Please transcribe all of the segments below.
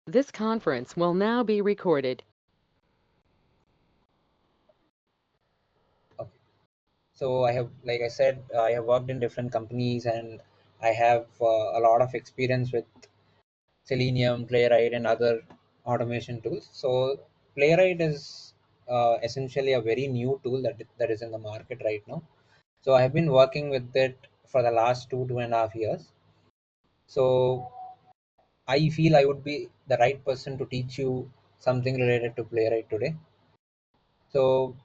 This conference will now be recorded. Okay. So I have, like I said, I have worked in different companies and I have a lot of experience with Selenium, Playwright, and other automation tools. So Playwright is essentially a very new tool that is in the market right now. So I have been working with it for the last 2.5 years. So I feel I would be the right person to teach you something related to Playwright today. So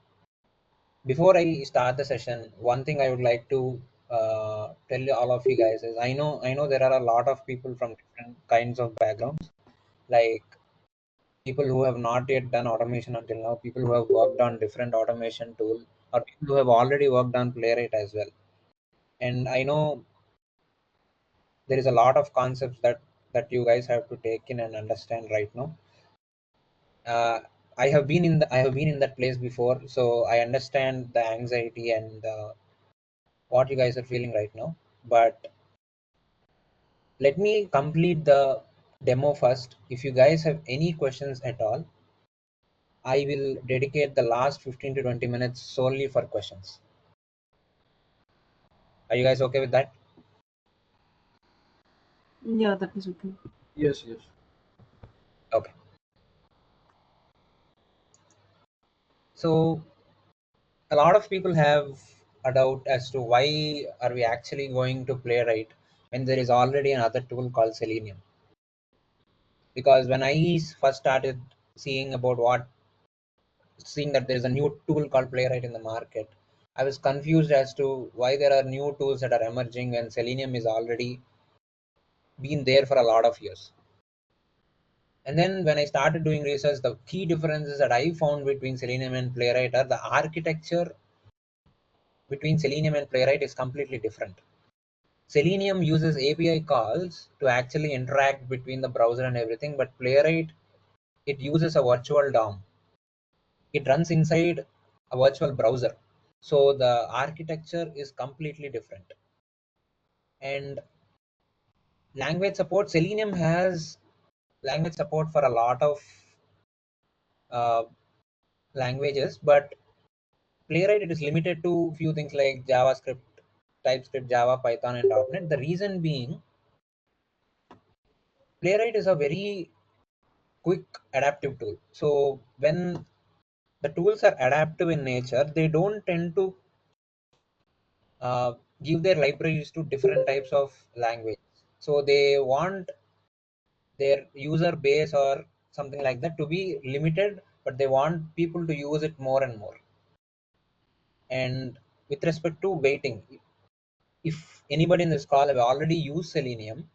before I start the session, one thing I would like to tell all of you guys is I know there are a lot of people from different kinds of backgrounds, like people who have not yet done automation until now, people who have worked on different automation tool, or people who have already worked on Playwright as well. And I know there is a lot of concepts that you guys have to take in and understand right now. uh, I have been in that place before, so I understand the anxiety and what you guys are feeling right now. But let me complete the demo first. If you guys have any questions at all, I will dedicate the last 15 to 20 minutes solely for questions. Are you guys okay with that? Yeah, that is okay. Yes, yes. Okay. So a lot of people have a doubt as to why are we actually going to Playwright when there is already another tool called Selenium. Because when I first started seeing about seeing that there is a new tool called Playwright in the market, I was confused as to why there are new tools that are emerging when Selenium is already been there for a lot of years. And then when I started doing research, the key differences that I found between Selenium and Playwright are the architecture between Selenium and Playwright is completely different. Selenium uses API calls to actually interact between the browser and everything, but Playwright, it uses a virtual DOM. It runs inside a virtual browser. So the architecture is completely different. And language support, Selenium has language support for a lot of uh, languages, but Playwright, it is limited to few things like JavaScript, TypeScript, Java, Python, and .NET. The reason being, Playwright is a very quick adaptive tool. So when the tools are adaptive in nature, they don't tend to uh, give their libraries to different types of language. So they want their user base or something like that to be limited, but they want people to use it more and more. And with respect to waiting, if anybody in this call have already used Selenium,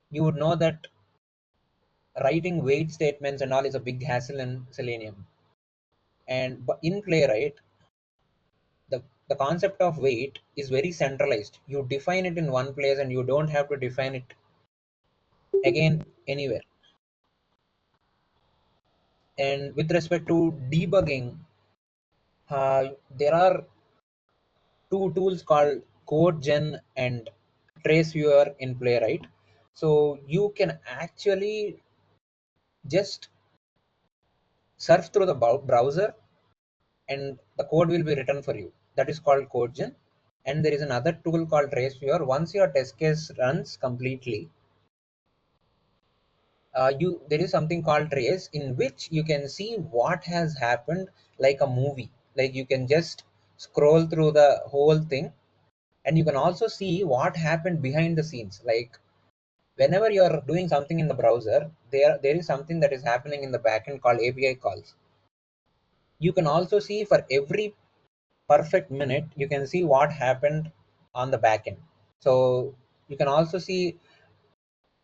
you would know that writing wait statements and all is a big hassle in Selenium. And but in Playwright, the concept of wait is very centralized. You define it in one place and you don't have to define it again anywhere. And with respect to debugging, there are two tools called CodeGen and TraceViewer in Playwright. So you can actually just surf through the browser and the code will be written for you. That is called CodeGen. And there is another tool called TraceViewer. Once your test case runs completely, there is something called trace in which you can see what has happened like a movie. Like you can just scroll through the whole thing, and you can also see what happened behind the scenes. Like whenever you are doing something in the browser, there is something that is happening in the backend called API calls. You can also see for every perfect minute, you can see what happened on the backend. So you can also see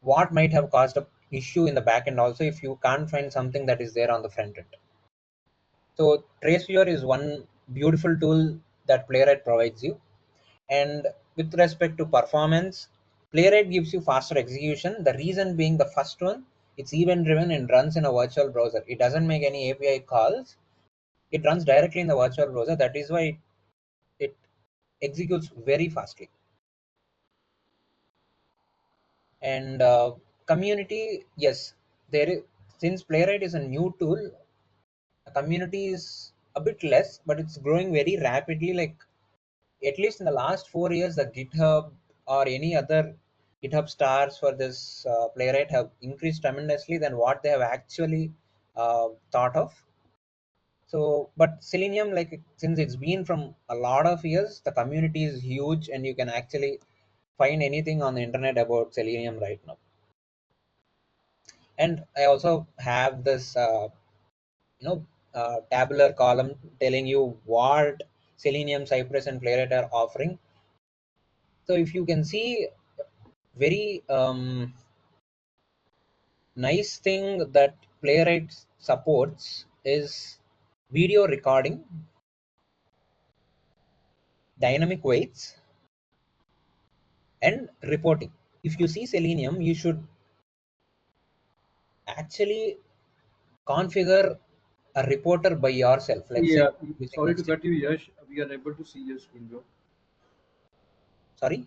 what might have caused a issue in the backend also if you can't find something that is there on the front end. So TraceViewer is one beautiful tool that Playwright provides you. And with respect to performance, Playwright gives you faster execution. The reason being the first one, it's event driven and runs in a virtual browser. It doesn't make any API calls. It runs directly in the virtual browser. That is why it executes very fastly. And community, yes, there is. since Playwright is a new tool, the community is a bit less, but it's growing very rapidly. Like at least in the last 4 years, the GitHub or any other GitHub stars for this Playwright have increased tremendously than what they have actually thought of. So, but Selenium, like since it's been from a lot of years, the community is huge, and you can actually find anything on the internet about Selenium right now. And I also have this, tabular column telling you what Selenium, Cypress, and Playwright are offering. So if you can see, very nice thing that Playwright supports is video recording, dynamic weights, and reporting. If you see Selenium, you should actually configure a reporter by yourself. Let's say Yeah, using sorry to HTML. cut you, Yash. We are able to see your screen, bro. Sorry.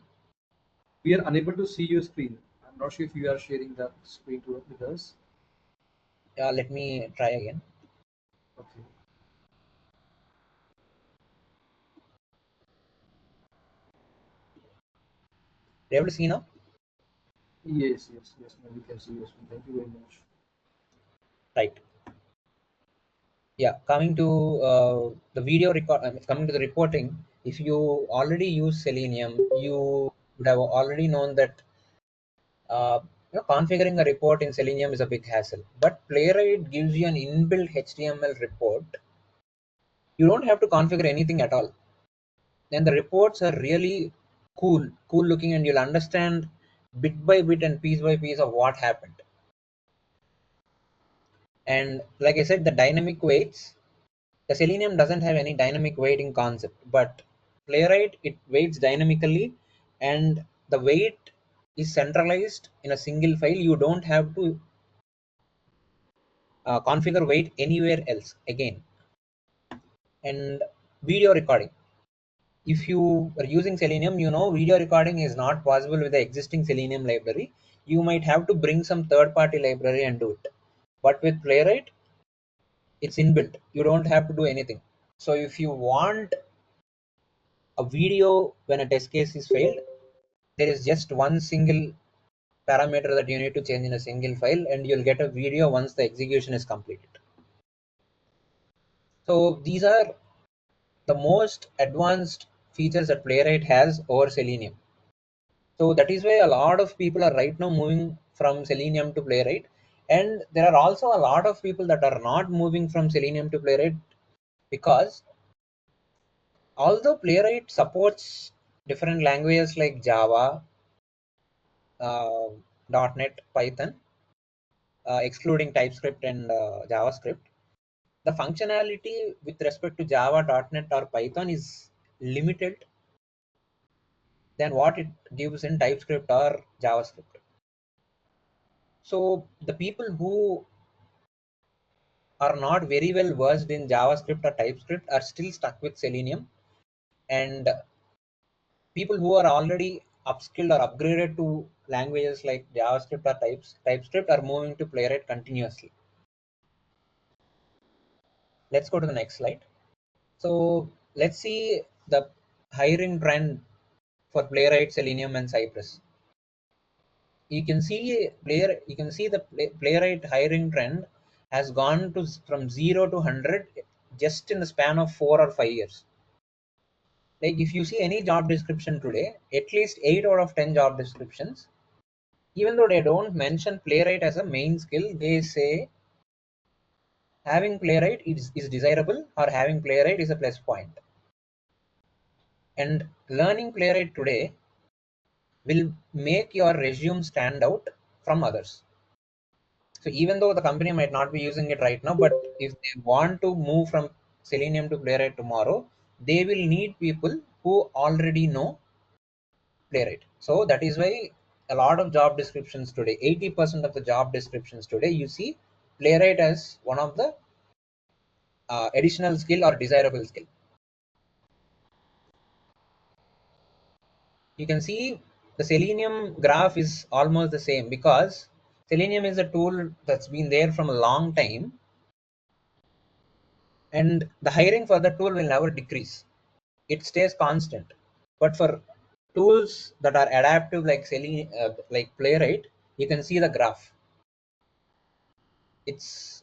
We are unable to see your screen. I'm not sure if you are sharing that screen with us. Let me try again. Okay. You able to see now? Yes, yes, yes. Now we can see your screen. Thank you very much. Right. Yeah. Coming to the video record, coming to the reporting. If you already use Selenium, you would have already known that configuring a report in Selenium is a big hassle. But Playwright gives you an inbuilt HTML report. You don't have to configure anything at all. And the reports are really cool looking, and you'll understand bit by bit and piece by piece of what happened. And like I said, the dynamic weights, the Selenium doesn't have any dynamic weighting concept, but Playwright, it weights dynamically, and the weight is centralized in a single file. You don't have to configure weight anywhere else again. And video recording, if you are using Selenium, video recording is not possible with the existing Selenium library. You might have to bring some third party library and do it. But with Playwright, it's inbuilt. You don't have to do anything. So if you want a video when a test case is failed, there is just one single parameter that you need to change in a single file, and you'll get a video once the execution is completed. So these are the most advanced features that Playwright has over Selenium. So that is why a lot of people are right now moving from Selenium to Playwright. And there are also a lot of people that are not moving from Selenium to Playwright, because although Playwright supports different languages like Java, uh, .NET, Python, excluding TypeScript and JavaScript, the functionality with respect to Java, .NET, or Python is limited than what it gives in TypeScript or JavaScript. So the people who are not very well versed in JavaScript or TypeScript are still stuck with Selenium, and people who are already upskilled or upgraded to languages like JavaScript or TypeScript are moving to Playwright continuously. Let's go to the next slide. So let's see the hiring trend for Playwright, Selenium, and Cypress. You can see the Playwright hiring trend has gone to from 0 to 100 just in the span of 4 or 5 years. Like if you see any job description today, at least 8 out of 10 job descriptions, even though they don't mention Playwright as a main skill, they say having Playwright is desirable, or having Playwright is a plus point. And learning Playwright today will make your resume stand out from others. So even though the company might not be using it right now, but if they want to move from Selenium to Playwright tomorrow, they will need people who already know Playwright. So that is why a lot of job descriptions today, 80% of the job descriptions today, you see Playwright as one of the additional skill or desirable skill. You can see the Selenium graph is almost the same, because Selenium is a tool that's been there from a long time, and the hiring for the tool will never decrease. It stays constant. But for tools that are adaptive like like Playwright, you can see the graph. It's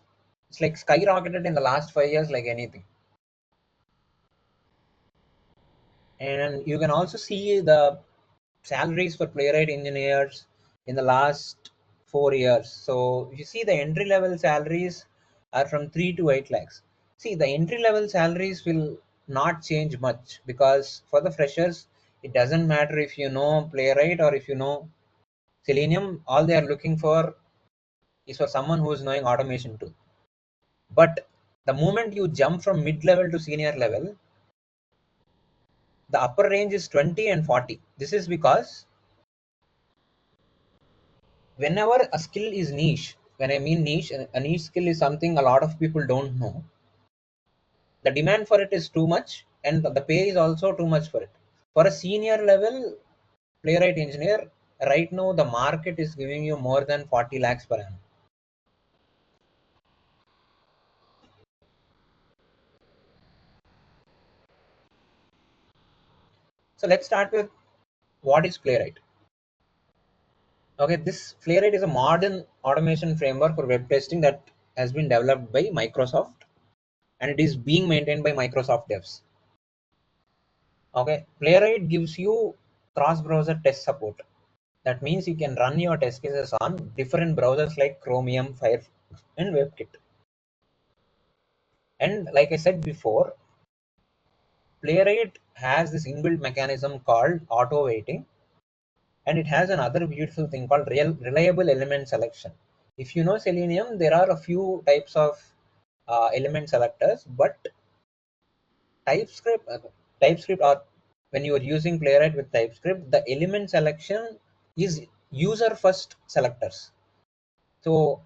like skyrocketed in the last 5 years like anything. And you can also see the salaries for Playwright engineers in the last 4 years. So you see the entry level salaries are from 3 to 8 lakhs. See, the entry level salaries will not change much, because for the freshers, it doesn't matter if you know Playwright or if you know Selenium. All they are looking for is for someone who is knowing automation too. But the moment you jump from mid level to senior level, the upper range is 20 and 40. This is because whenever a skill is niche, when I mean niche, a niche skill is something a lot of people don't know. The demand for it is too much, and the pay is also too much for it. For a senior level Playwright engineer, right now the market is giving you more than 40 lakhs per annum. So let's start with what is Playwright. Okay, this Playwright is a modern automation framework for web testing that has been developed by Microsoft, and it is being maintained by Microsoft devs. Okay, Playwright gives you cross-browser test support. That means you can run your test cases on different browsers like Chromium, Firefox, and WebKit. And like I said before, Playwright has this inbuilt mechanism called auto weighting, and it has another beautiful thing called reliable element selection. If you know Selenium, there are a few types of element selectors, but TypeScript, TypeScript, or when you are using Playwright with TypeScript, the element selection is user first selectors. So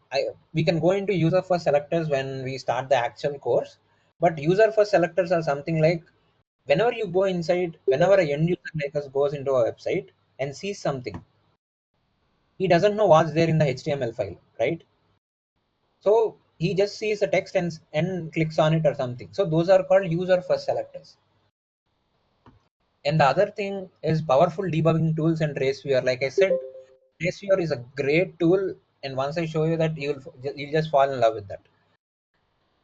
we can go into user first selectors when we start the actual course, but user first selectors are something like whenever you go inside, whenever a end user like us goes into a website and sees something, he doesn't know what's there in the HTML file, right? So he just sees the text and clicks on it or something. So those are called user first selectors. And the other thing is powerful debugging tools and Traceviewer. Like I said, Traceviewer is a great tool, and once I show you that, you'll just fall in love with that.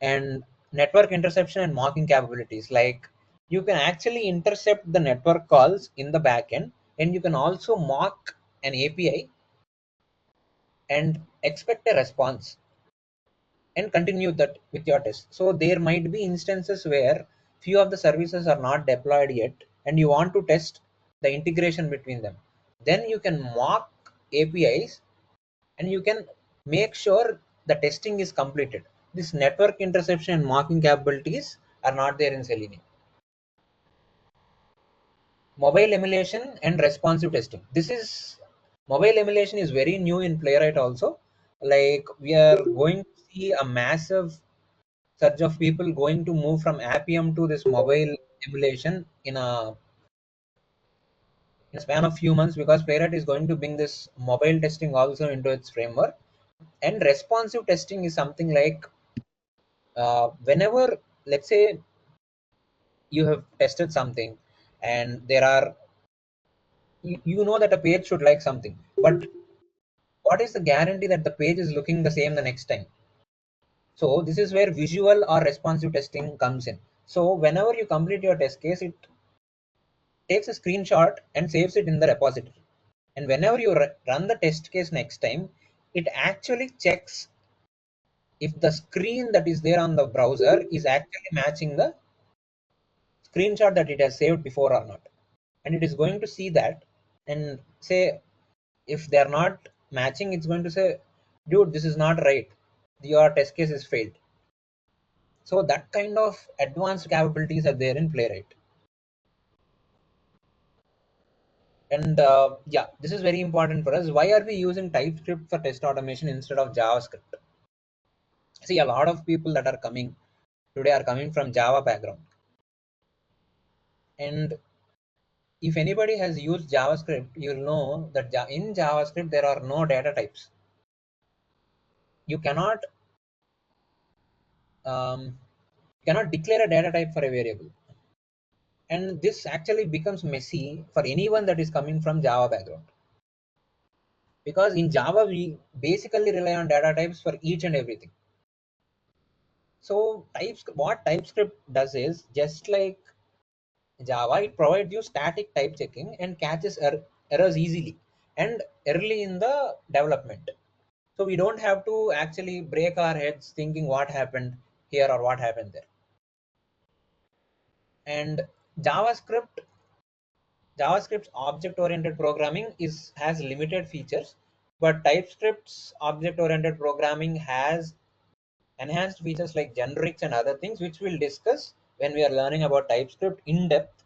And network interception and mocking capabilities, like you can actually intercept the network calls in the backend, and you can also mock an API and expect a response and continue that with your test. So there might be instances where few of the services are not deployed yet, and you want to test the integration between them. Then you can mock APIs, and you can make sure the testing is completed. This network interception and mocking capabilities are not there in Selenium. Mobile emulation and responsive testing. This is Mobile emulation is very new in Playwright also. Like we are going to see a massive surge of people going to move from Appium to this mobile emulation in a span of few months, because Playwright is going to bring this mobile testing also into its framework. And responsive testing is something like whenever, let's say, you have tested something, and you know that a page should like something, but what is the guarantee that the page is looking the same the next time? So this is where visual or responsive testing comes in. So whenever you complete your test case, it takes a screenshot and saves it in the repository. And whenever you run the test case next time, it actually checks if the screen that is there on the browser is actually matching the screenshot that it has saved before or not. And it is going to see that and say, if they are not matching, it's going to say, dude, this is not right. Your test case is failed. So that kind of advanced capabilities are there in Playwright. And yeah, this is very important for us. Why are we using TypeScript for test automation instead of JavaScript? See, a lot of people that are coming today are coming from Java background. And if anybody has used JavaScript, you'll know that in JavaScript there are no data types. you cannot declare a data type for a variable, and this actually becomes messy for anyone that is coming from Java background, because in Java we basically rely on data types for each and everything. So what TypeScript does is, just like Java, it provides you static type checking and catches errors easily and early in the development. So we don't have to actually break our heads thinking what happened here or what happened there. And JavaScript's object-oriented programming has limited features, but TypeScript's object-oriented programming has enhanced features like generics and other things, which we'll discuss when we are learning about TypeScript in depth.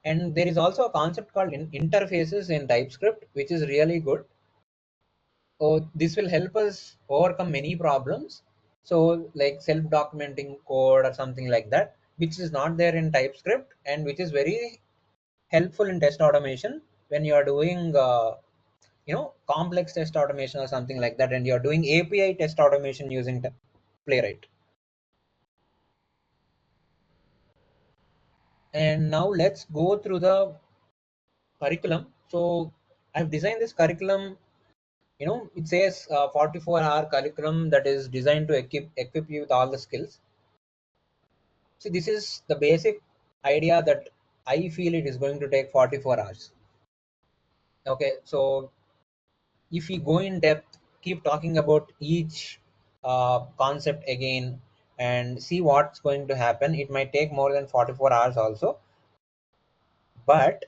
And there is also a concept called interfaces in TypeScript, which is really good. So this will help us overcome many problems. So like self-documenting code or something like that, which is not there in TypeScript and which is very helpful in test automation when you are doing complex test automation or something like that, and you're doing API test automation using Playwright. And now let's go through the curriculum. So I've designed this curriculum. It says 44-hour curriculum that is designed to equip you with all the skills. See, this is the basic idea that I feel it is going to take 44 hours. Okay, so if we go in depth, keep talking about each concept again and see what's going to happen, it might take more than 44 hours also. But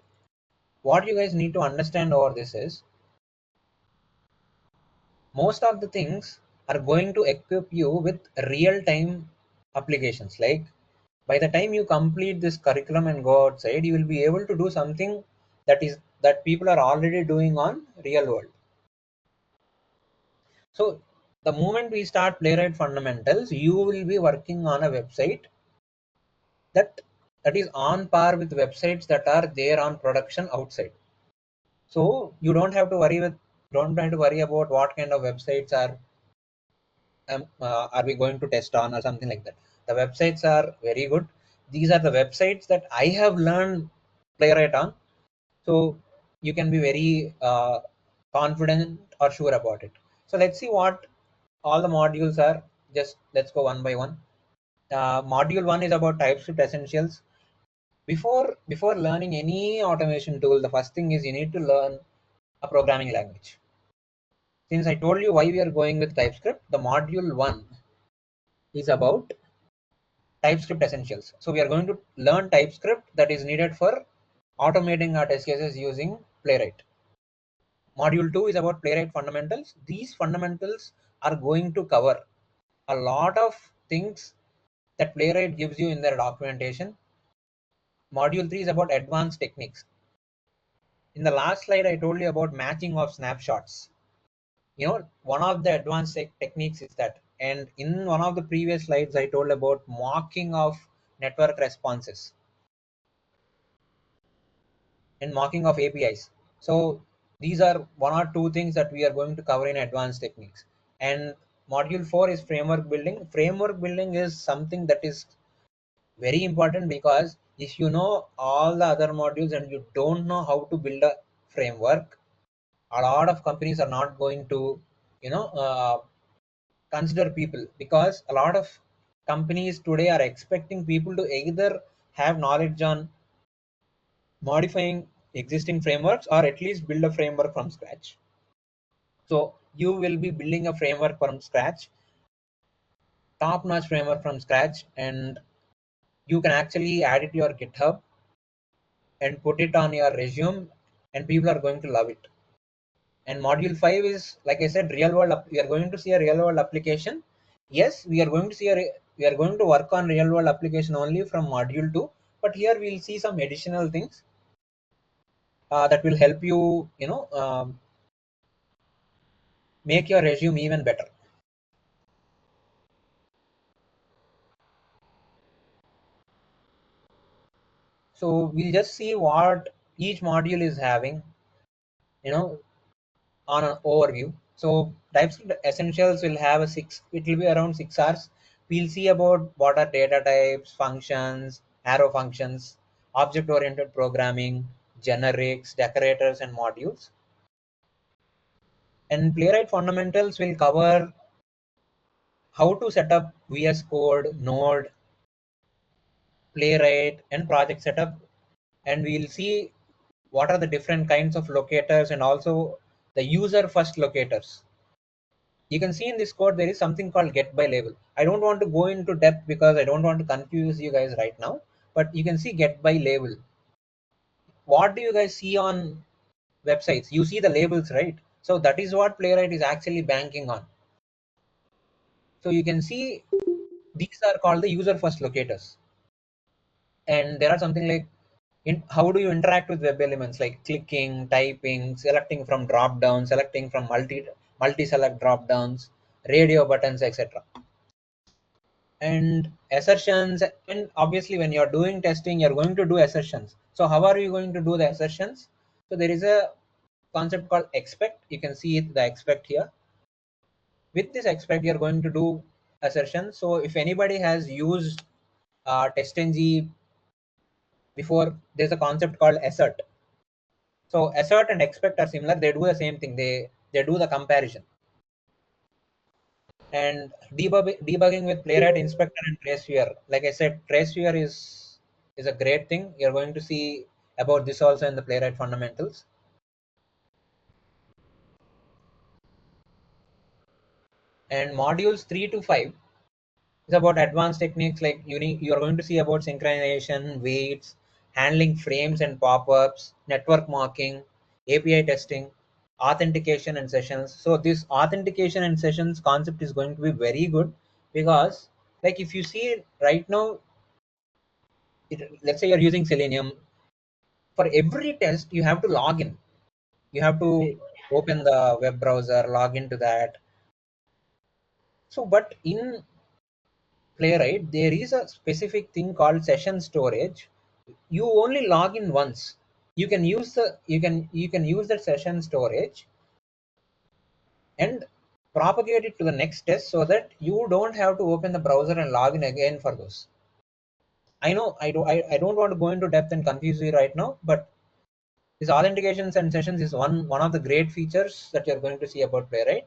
what you guys need to understand over this is, most of the things are going to equip you with real-time applications. Like by the time you complete this curriculum and go outside, you will be able to do something that people are already doing on real world. So the moment we start Playwright fundamentals, you will be working on a website that is on par with websites that are there on production outside. So you don't have to worry about what kind of websites are we going to test on or something like that. The websites are very good. These are the websites that I have learned Playwright on. So you can be very confident or sure about it. So let's see what all the modules are. Just let's go one by one. Module 1 is about TypeScript essentials. Before learning any automation tool, the first thing is you need to learn a programming language. Since I told you why we are going with TypeScript, the module 1 is about TypeScript essentials. So we are going to learn TypeScript that is needed for automating our test cases using Playwright. Module 2 is about Playwright fundamentals. These fundamentals are going to cover a lot of things that Playwright gives you in their documentation. Module 3 is about advanced techniques. In the last slide, I told you about matching of snapshots. One of the advanced techniques is that. And in one of the previous slides, I told about mocking of network responses and mocking of APIs. So these are one or two things that we are going to cover in advanced techniques. And module 4 is framework building. Framework building is something that is very important, because if you know all the other modules and you don't know how to build a framework, a lot of companies are not going to consider people, because a lot of companies today are expecting people to either have knowledge on modifying existing frameworks or at least build a framework from scratch. So you will be building a framework from scratch, top-notch framework from scratch, and you can actually add it to your GitHub and put it on your resume, and people are going to love it. And module 5 is, like I said, real world. We are going to see a real world application. Yes, we are going to work on real world application only from module 2, but here we'll see some additional things that will help you, make your resume even better. So we'll just see what each module is having. on an overview. So TypeScript Essentials will have it will be around 6 hours. We'll see about what are data types, functions, arrow functions, object-oriented programming, generics, decorators, and modules. And Playwright fundamentals will cover how to set up VS Code, Node, Playwright, and project setup. And we'll see what are the different kinds of locators and also the user first locators. You can see in this code there is something called get by label. I don't want to go into depth because I don't want to confuse you guys right now, but you can see get by label. What do you guys see on websites? You see the labels, right? So that is what Playwright is actually banking on. So you can see these are called the user first locators. And there are something like how do you interact with web elements, like clicking, typing, selecting from drop down, selecting from multi select drop downs, radio buttons, etc. And assertions. And obviously when you're doing testing you're going to do assertions. So how are you going to do the assertions? So there is a concept called expect. You can see it, the expect here. With this expect you're going to do assertions. So if anybody has used TestNG before, there's a concept called assert. So assert and expect are similar. They do the same thing. They do the comparison. And debugging with Playwright Inspector and TraceViewer. Like I said, TraceViewer is a great thing. You're going to see about this also in the Playwright fundamentals. And modules 3 to 5 is about advanced techniques, like you're going to see about synchronization, waits, handling frames and pop-ups, network marking, API testing, authentication and sessions. So this authentication and sessions concept is going to be very good because, like, if you see right now, let's say you're using Selenium, for every test you have to log in. You have to open the web browser, log into that. So, but in Playwright, there is a specific thing called session storage. You only log in once. You can use that session storage and propagate it to the next test so that you don't have to open the browser and log in again for those. I know I don't want to go into depth and confuse you right now, but this authentications and sessions is one of the great features that you're going to see about Playwright.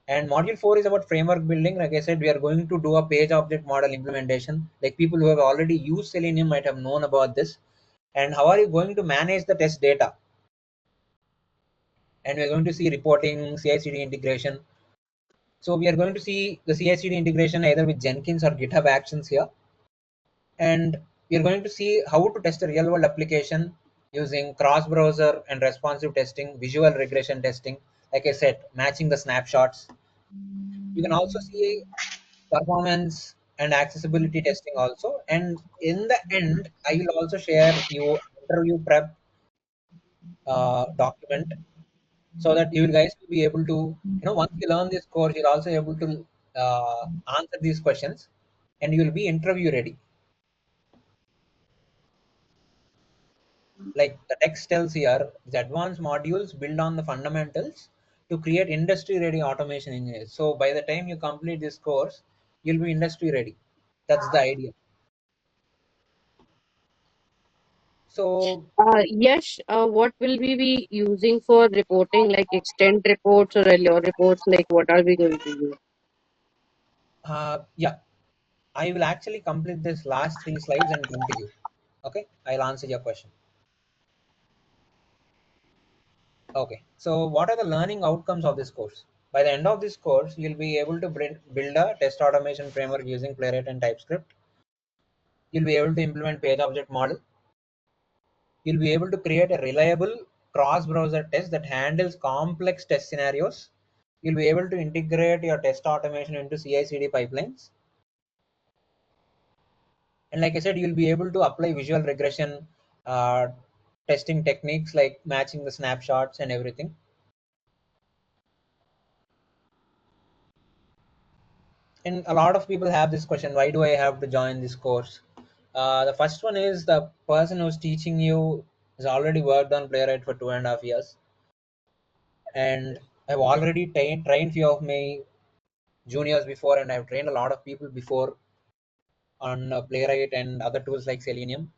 And module 4 is about framework building. Like I said, we are going to do a page object model implementation. Like people who have already used Selenium might have known about this. And how are you going to manage the test data? And we're going to see reporting, CI/CD integration. So we are going to see the CI/CD integration either with Jenkins or GitHub Actions here. And we are going to see how to test a real world application using cross browser and responsive testing, visual regression testing. Like I said, matching the snapshots. You can also see performance and accessibility testing also. And in the end, I will also share you interview prep document so that you guys will be able to, once you learn this course, you're also able to answer these questions and you will be interview ready. Like the text tells here, the advanced modules build on the fundamentals to create industry ready automation engineers. So by the time you complete this course, you'll be industry ready. That's the idea. So Yes, what will we be using for reporting, like extend reports or allure reports? Like, what are we going to use? yeah, I will actually complete this last 3 slides and come to you. Okay, I'll answer your question. Okay, so what are the learning outcomes of this course? By the end of this course, you'll be able to build a test automation framework using Playwright and TypeScript. You'll be able to implement page object model. You'll be able to create a reliable cross-browser test that handles complex test scenarios. You'll be able to integrate your test automation into CI/CD pipelines. And like I said, you'll be able to apply visual regression uh, testing techniques like matching the snapshots and everything. And a lot of people have this question, why do I have to join this course? The first one is the person who's teaching you has already worked on Playwright for 2.5 years. and I've already trained few of my juniors before, and I've trained a lot of people before on Playwright and other tools like Selenium.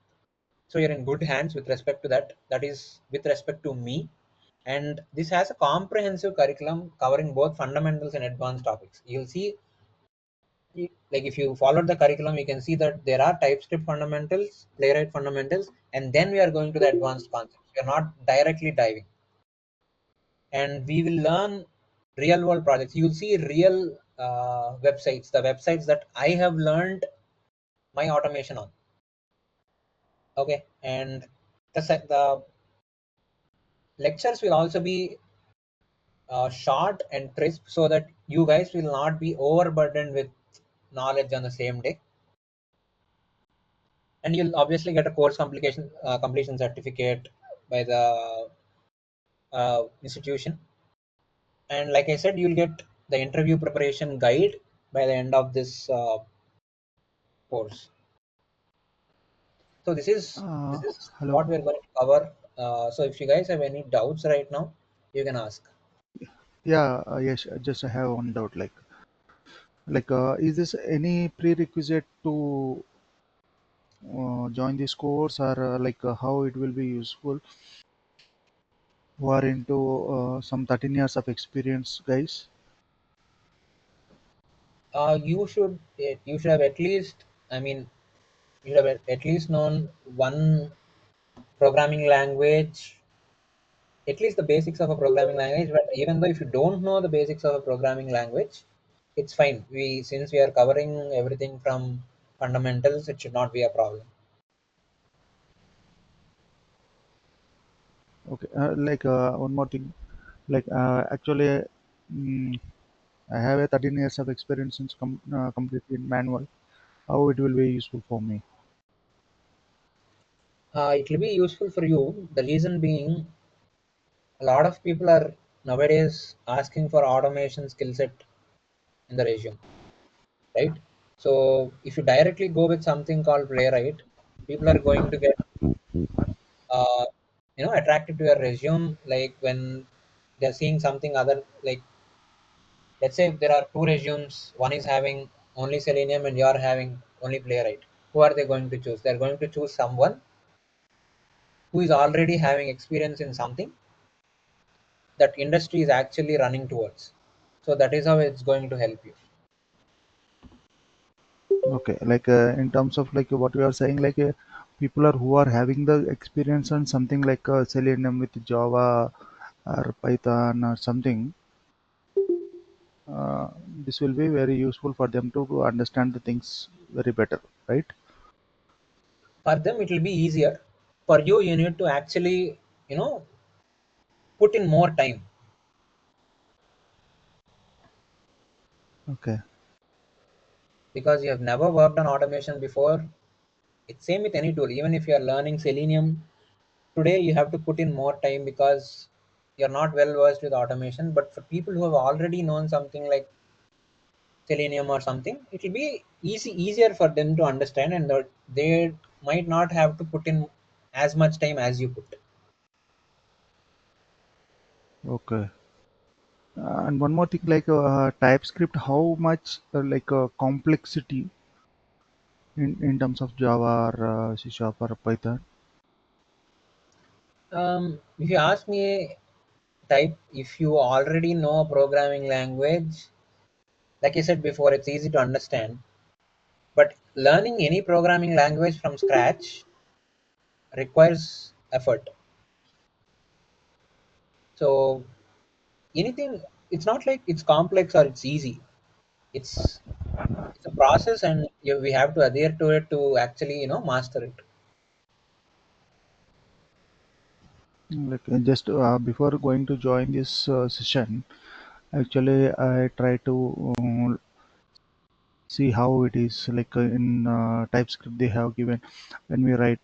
So you're in good hands with respect to that. That is with respect to me. And this has a comprehensive curriculum covering both fundamentals and advanced topics. You'll see, like if you followed the curriculum, you can see that there are TypeScript fundamentals, Playwright fundamentals, and then we are going to the advanced concepts. We are not directly diving. And we will learn real world projects. You'll see real websites, the websites that I have learned my automation on. Okay, and the lectures will also be short and crisp so that you guys will not be overburdened with knowledge on the same day. And you'll obviously get a course completion certificate by the institution. And like I said, you'll get the interview preparation guide by the end of this course. So this is Hello. what we're going to cover. So if you guys have any doubts right now, you can ask. Yeah, yes, just I have one doubt. Is this any prerequisite to join this course, or how it will be useful who are into some 13 years of experience, guys? You should have at least, I mean, you should have at least known one programming language, at least the basics of a programming language. But even though if you don't know the basics of a programming language, it's fine. Since we are covering everything from fundamentals, it should not be a problem. Okay, one more thing. Actually, mm, I have a 13 years of experience in completely in manual. How it will be useful for me? It will be useful for you. The reason being, a lot of people are nowadays asking for automation skill set in the resume, right? So if you directly go with something called Playwright, people are going to get uh, attracted to your resume. Like when they're seeing something other, like let's say there are two resumes, one is having only Selenium and you are having only Playwright. Who are they going to choose? They're going to choose someone who is already having experience in something that industry is actually running towards. So that is how it's going to help you. Okay, in terms of what you are saying, people are who are having the experience on something like Selenium with Java or Python or something, uh, this will be very useful for them to understand the things very better, right? For them, it will be easier. For you, you need to actually, you know, put in more time Okay, because you have never worked on automation before. It's same with any tool. Even if you are learning Selenium today, you have to put in more time because you're not well versed with automation. But for people who have already known something like Selenium or something, it will be easier for them to understand, and they might not have to put in as much time as you put. okay. And one more thing, TypeScript, how much complexity in terms of Java or C Sharp or Python? If you ask me, if you already know a programming language, like I said before, it's easy to understand. But learning any programming language from scratch requires effort. So anything, it's not like it's complex or it's easy. It's it's a process, and we have to adhere to it to actually master it. Just before going to join this session, actually I try to see how it is in TypeScript. They have given when we write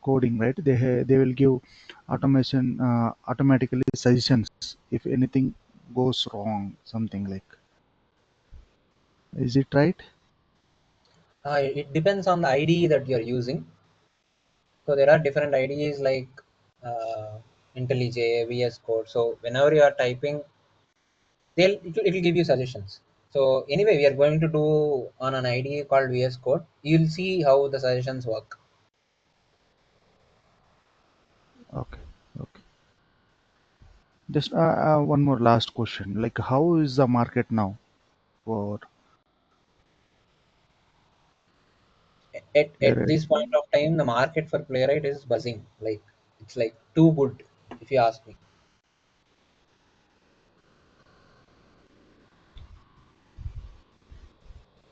coding, right? They will give automation automatically suggestions if anything goes wrong, something like. Is it right? It depends on the IDE that you're using. So there are different IDEs like uh, IntelliJ, VS Code. So whenever you are typing, it'll give you suggestions. So anyway, we are going to do on an IDE called VS Code. You'll see how the suggestions work. Okay. Okay. Just one more last question. Like, how is the market now for At Playwright? this point of time, the market for Playwright is buzzing. Like it's like too good, if you ask me.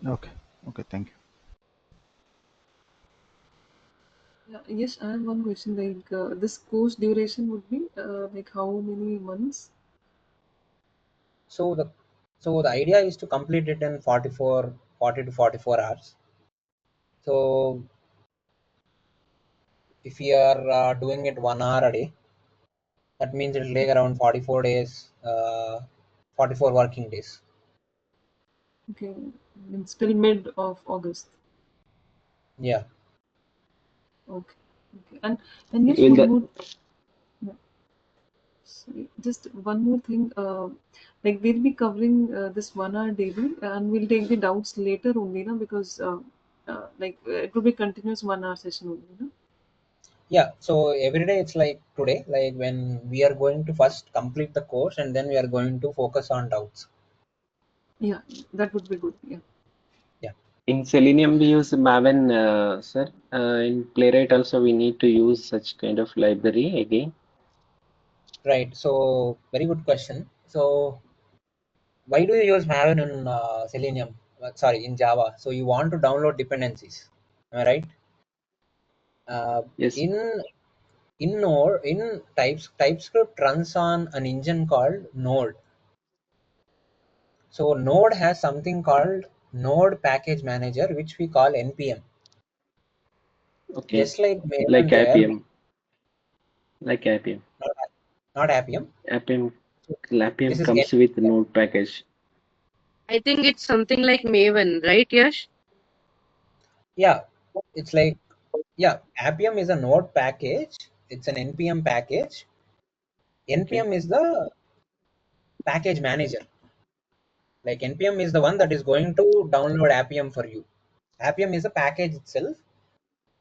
Okay. Okay. Thank you. Yeah, yes, I have one question. Like, this course duration would be like how many months? So the idea is to complete it in 40 to 44 hours. So if we are doing it 1 hour a day, that means it'll take around 44 days, 44 working days. Okay, it's till mid of August. Yeah. Okay, okay, and yes, Will one the more. Yeah, sorry, just one more thing. Like we'll be covering this 1 hour daily, and we'll take the doubts later only, na, because like it will be continuous 1 hour session only, na? Yeah. So every day it's like today, like when we are going to first complete the course and then we are going to focus on doubts. Yeah, that would be good. Yeah. Yeah. in Selenium we use Maven, sir. In Playwright also we need to use such kind of library again. Right. So very good question. So why do you use Maven in Selenium? Sorry, in Java. So you want to download dependencies. Am I right? Uh, Yes. in Node, in TypeScript runs on an engine called Node. So Node has something called Node Package Manager, which we call NPM. Okay. Just like Like Maven there, Appium. Like Appium. not, not Appium. Appium. So this Appium is comes with NPM. node package. I think it's something like Maven, right, Yash? Yeah, it's like, yeah, Appium is a Node package. It's an NPM package. Okay. NPM is the package manager. Like NPM is the one that is going to download Appium for you. Appium is a package itself.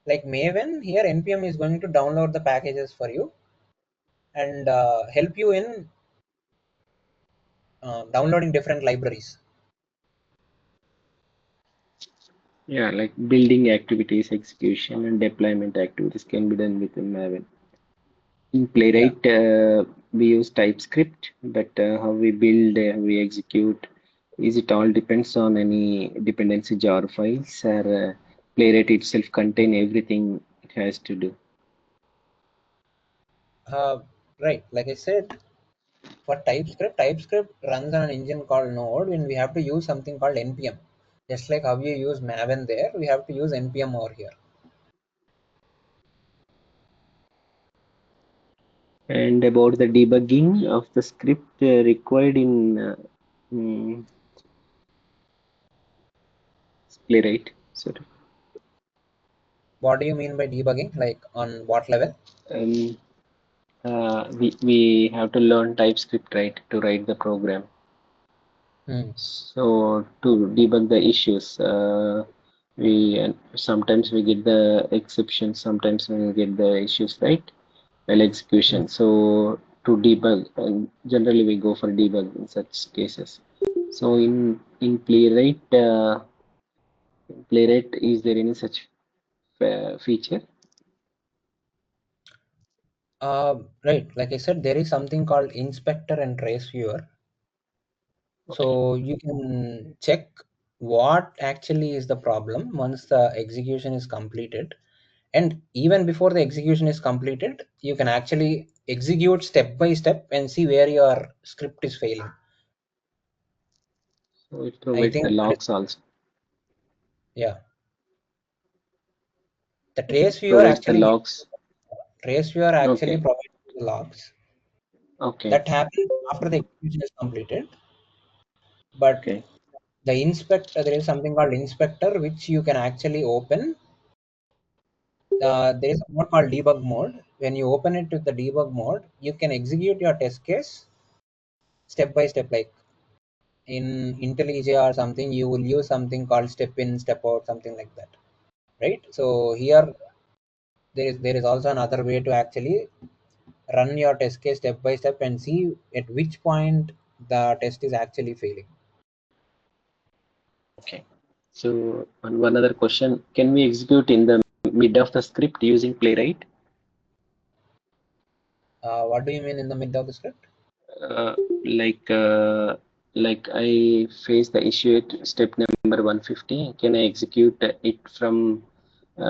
Like Maven, here NPM is going to download the packages for you and help you in downloading different libraries. Yeah, like building activities, execution, and deployment activities can be done within Maven. In Yeah. Playwright, we use TypeScript, but how we build, we execute, is it all depends on any dependency jar files, or Playwright itself contain everything it has to do. Right. Like I said, for TypeScript runs on an engine called Node when we have to use something called NPM. Just like how you use Maven there, we have to use NPM over here. And about the debugging of the script required in mm, Playwright. Sorry. What do you mean by debugging? Like on what level? Um, we have to learn TypeScript, right, to write the program. Hmm. So to debug the issues, we sometimes we get the exceptions, sometimes we get the issues, right, while Hmm. execution. So to debug, and generally we go for debug in such cases. So in Playwright, is there any such feature? Right. Like I said, there is something called inspector and trace viewer. Okay. So you can check what actually is the problem once the execution is completed. And even before the execution is completed, you can actually execute step by step and see where your script is failing. So it I provides the think, logs also. yeah, the trace It viewer provides the actually logs. Okay. provides the logs. Okay. That happens after the execution is completed. But Okay. the inspector, there is something called inspector which you can actually open. There is a mode called debug mode when you open it with the debug mode, you can execute your test case step by step. Like in IntelliJ or something, you will use something called step in, step out, something like that, right? So here there is also another way to actually run your test case step by step and see at which point the test is actually failing. Okay. So one other question, can we execute in the mid of the script using Playwright? What do you mean in the mid of the script? Uh, like uh, like I face the issue at step number 150. Can I execute it from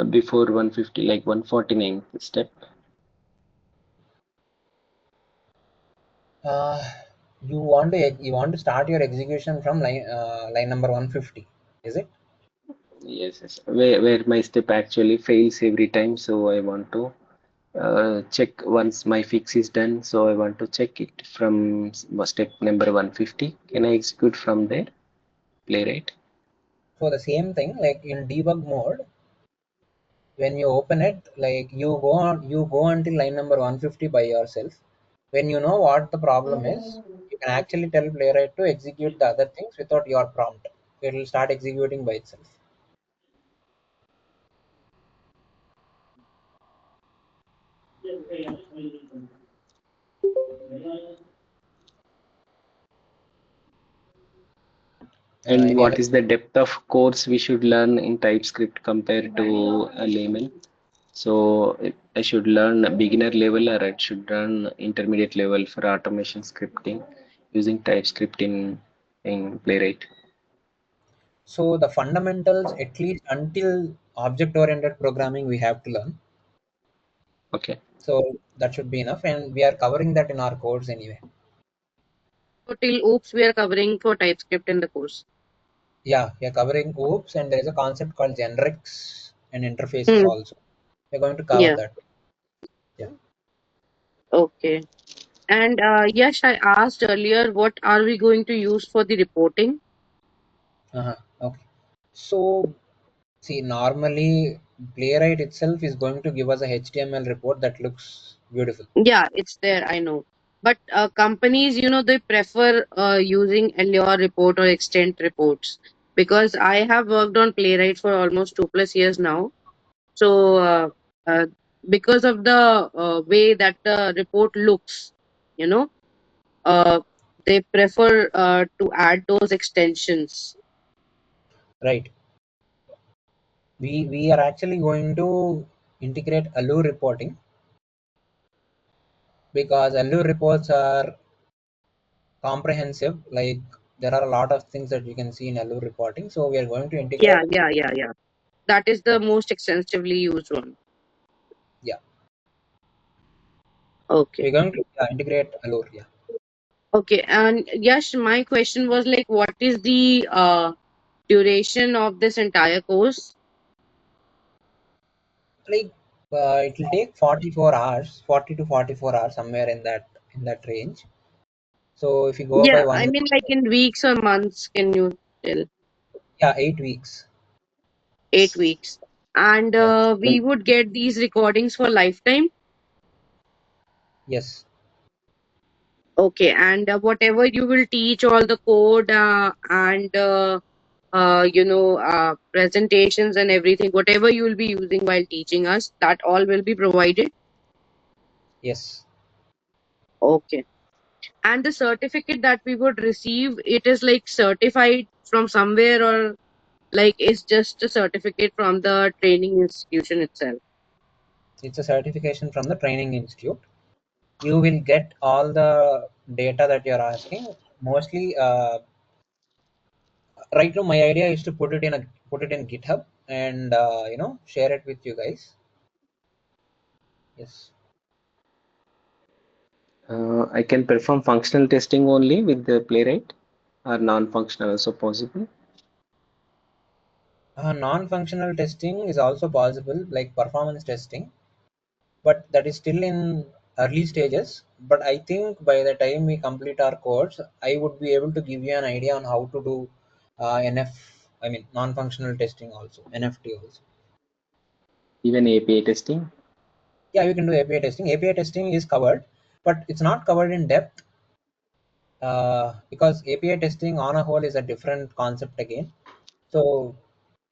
before 150, like 149 step? You want to start your execution from line number 150, is it? Yes, yes. Where my step actually fails every time, so I want to check once my fix is done. So I want to check it from step number 150. Can I execute from there? Playwright. So the same thing, like in debug mode, when you open it, like you go until line number 150 by yourself. When you know what the problem is, you can actually tell Playwright to execute the other things without your prompt. It will start executing by itself. And Any what other? is the depth of course we should learn in TypeScript compared to a layman? So I should learn a beginner level or I should learn intermediate level for automation scripting using TypeScript in Playwright. So the fundamentals, at least until object-oriented programming, we have to learn. Okay. So that should be enough, and we are covering that in our course anyway. So till oops, we are covering for TypeScript in the course. Yeah, we are covering OOPs, and there is a concept called generics and interfaces Hmm. also. We're going to cover Yeah. that. Yeah. Okay. And Yash, I asked earlier, what are we going to use for the reporting? Okay. So see, normally Playwright itself is going to give us a HTML report that looks beautiful. Yeah, it's there, I know. But companies, they prefer using Allure report or extent reports, because I have worked on Playwright for almost 2+ years now. So uh, because of the way that the report looks, you know, uh, they prefer to add those extensions. Right. We are actually going to integrate Allure reporting, because Allure reports are comprehensive. Like there are a lot of things that you can see in Allure reporting. So we are going to integrate. Yeah. That is Yeah. the most extensively used one. Yeah. So Okay. we're going to integrate Allure. Yeah. Okay. And Yash, my question was like, what is the duration of this entire course? Like it will take 44 hours, 40 to 44 hours, somewhere in that range. So if you go by Yeah, I one, mean, like in weeks or months, can you tell? yeah, 8 weeks. 8 weeks. And Yeah. we would get these recordings for lifetime. Yes. Okay. And whatever you will teach, all the code and presentations and everything, whatever you will be using while teaching us, that all will be provided. Yes. Okay. And the certificate that we would receive, it is like certified from somewhere, or like it's just a certificate from the training institution itself? It's a certification from the training institute. You will get all the data that you're asking. Mostly, right now, my idea is to put it in GitHub and share it with you guys. Yes. I can perform functional testing only with the Playwright or non-functional also possible. Non-functional testing is also possible, like performance testing, but that is still in early stages. But I think by the time we complete our course, I would be able to give you an idea on how to do I mean non-functional testing also, NFT also. Even API testing. Yeah, you can do API testing. API testing is covered, but it's not covered in depth because API testing on a whole is a different concept again. So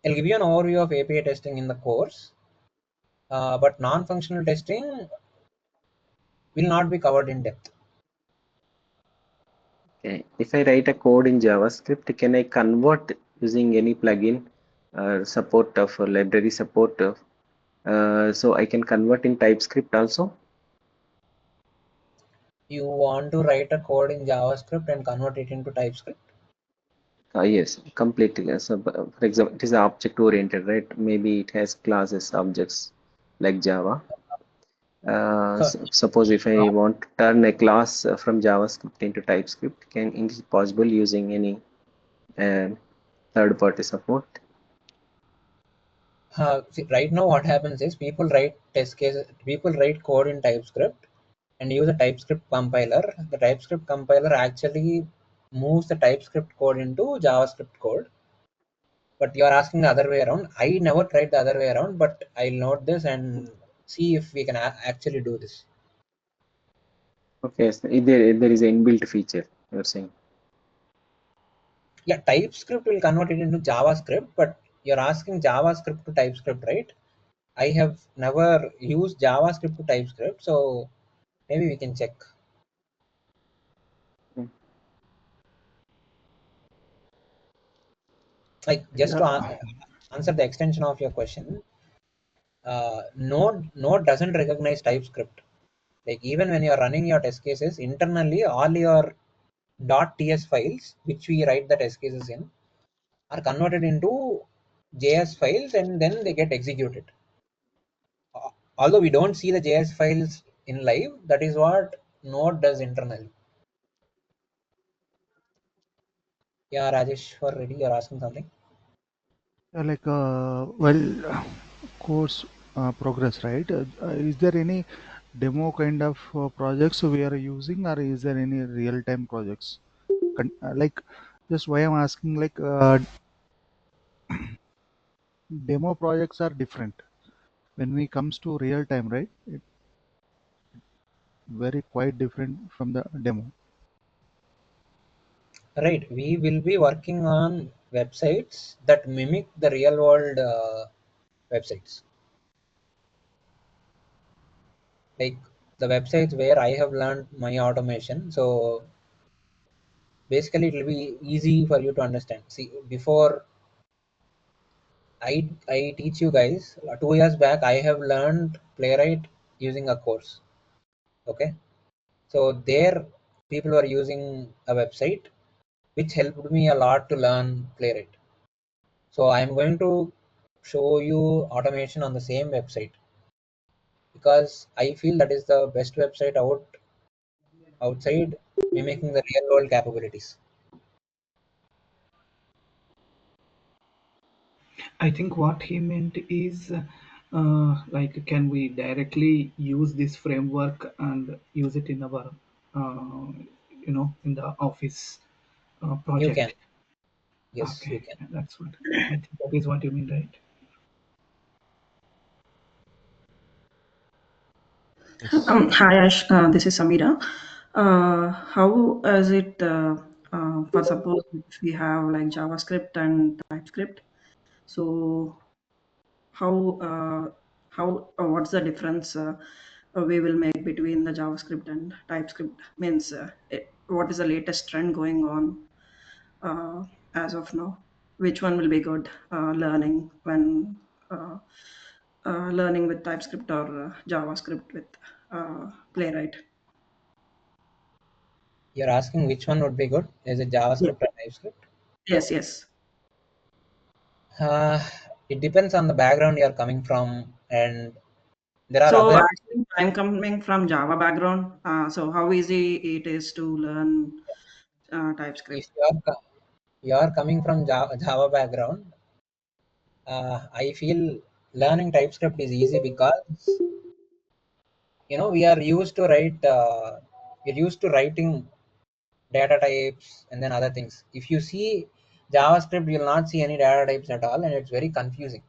I'll give you an overview of API testing in the course, but non-functional testing will not be covered in depth. Okay. If I write a code in JavaScript, can I convert using any plugin support of library support? So I can convert in TypeScript also? You want to write a code in JavaScript and convert it into TypeScript? Yes, completely. So, for example, it is object oriented, right? Maybe it has classes, objects like Java. Suppose if I want to turn a class from JavaScript into TypeScript, is it possible using any third-party support? See, right now what happens is people write test cases, people write code in TypeScript and use a TypeScript compiler. The TypeScript compiler actually moves the TypeScript code into JavaScript code. But you are asking the other way around. I never tried the other way around, but I'll note this and see if we can actually do this. Okay, so there is an inbuilt feature, you're saying. Yeah, TypeScript will convert it into JavaScript, but you're asking JavaScript to TypeScript, right? I have never used JavaScript to TypeScript, so maybe we can check. Like just to answer the extension of your question, Node doesn't recognize TypeScript. Like even when you're running your test cases internally, all your .ts files which we write the test cases in are converted into JS files and then they get executed. Although we don't see the JS files in live, that is what Node does internally. Yeah, Rajesh, for ready, you're asking something. Like course progress, right? Is there any demo kind of projects we are using, or is there any real-time projects? Like, just why I'm asking, like, demo projects are different when we comes to real time, right? It very quite different from the demo. Right, we will be working on websites that mimic the real world websites. Like the websites where I have learned my automation. So basically it will be easy for you to understand. See, before I teach you guys, 2 years back I have learned Playwright using a course. Okay. So there people were using a website which helped me a lot to learn Playwright. So I'm going to show you automation on the same website because I feel that is the best website outside mimicking the real world capabilities. I think what he meant is like, can we directly use this framework and use it in our, uh, in the office You can. project? Yes, Okay, you can. that's what I think. That is what you mean, right? Yes. Hi Ash, this is Samira. How is it for suppose if we have like JavaScript and TypeScript? So how what's the difference we will make between the JavaScript and TypeScript? Means what is the latest trend going on as of now? Which one will be good learning when uh, learning with TypeScript or JavaScript with Playwright? You're asking which one would be good? Is it Yeah. JavaScript or TypeScript? Yes, yes. Uh, it depends on the background you're coming from, and there are So other. actually, I'm coming from Java background. So how easy it is to learn If TypeScript? you're coming from Java background, I feel learning TypeScript is easy because we are used to we're used to writing data types and then other things. If you see JavaScript, you'll not see any data types at all, and it's very confusing.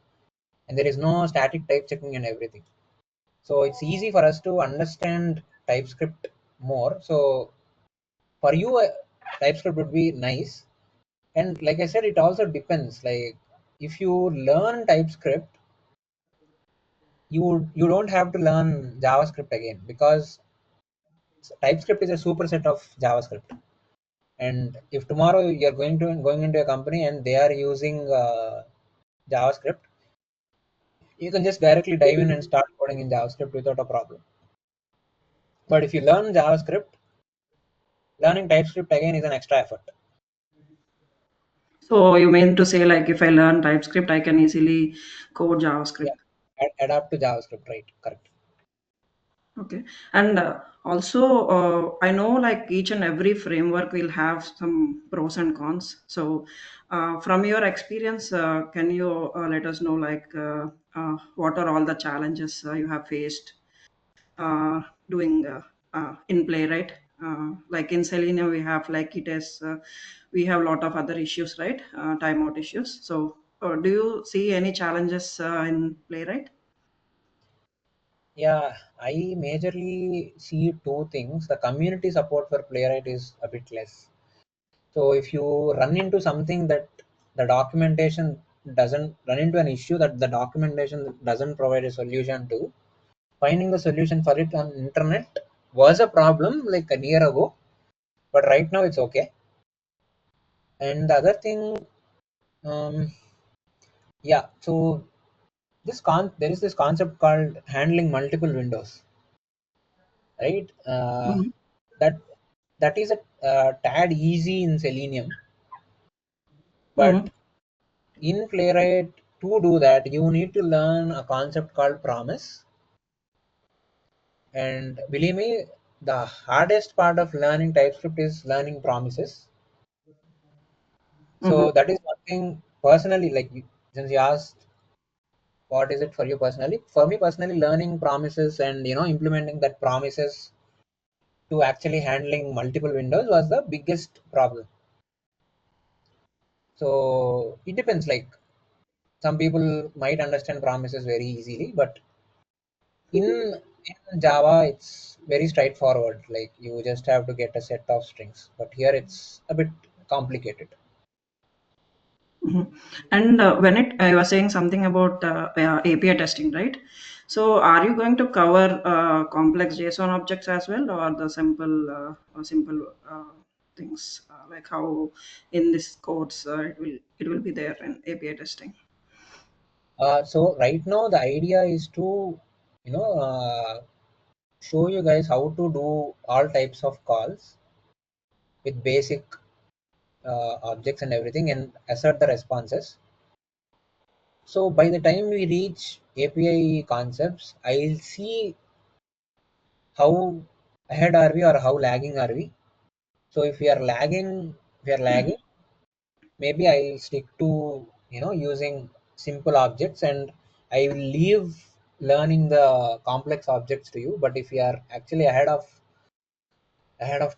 And there is no static type checking and everything. So it's easy for us to understand TypeScript more. So for you, TypeScript would be nice. And like I said, it also depends. Like if you learn TypeScript, you don't have to learn JavaScript again, because TypeScript is a superset of JavaScript. And if tomorrow you're going into a company and they are using JavaScript, you can just directly dive in and start coding in JavaScript without a problem. But if you learn JavaScript, learning TypeScript again is an extra effort. So you mean to say, like, if I learn TypeScript, I can easily code JavaScript? Yeah, adapt to JavaScript, right? Correct. Okay. And also, I know like each and every framework will have some pros and cons. So, from your experience, can you let us know like what are all the challenges you have faced doing in Playwright? Like in Selenium, we have like it is, we have a lot of other issues, right? Timeout issues. So, do you see any challenges in Playwright? Yeah, I majorly see two things. The community support for Playwright is a bit less. So if you run into something that the documentation doesn't run into an issue that the documentation doesn't provide a solution to, finding the solution for it on internet was a problem like a year ago, but right now it's okay. And the other thing, um, yeah, so there is this concept called handling multiple windows, right? Mhm. That that is a tad easy in Selenium, but Mhm. in Playwright, to do that, you need to learn a concept called promise. And believe me, the hardest part of learning TypeScript is learning promises. Mhm. So that is one thing personally, like since you asked what is it for you personally, for me personally, learning promises and implementing that promises to actually handling multiple windows was the biggest problem. So it depends. Like some people might understand promises very easily, but in Java it's very straightforward. Like you just have to get a set of strings. But here it's a bit complicated. Mhm. And when you were saying something about API testing, right? So, are you going to cover complex JSON objects as well, or the simple things like how in this codes it will be there in API testing? So right now the idea is to you know uh, show you guys how to do all types of calls with basic objects and everything and assert the responses. So by the time we reach API concepts, I'll see how ahead are we or how lagging are we. So if we are lagging, maybe I'll stick to using simple objects and I will leave learning the complex objects to you. But if you are actually ahead of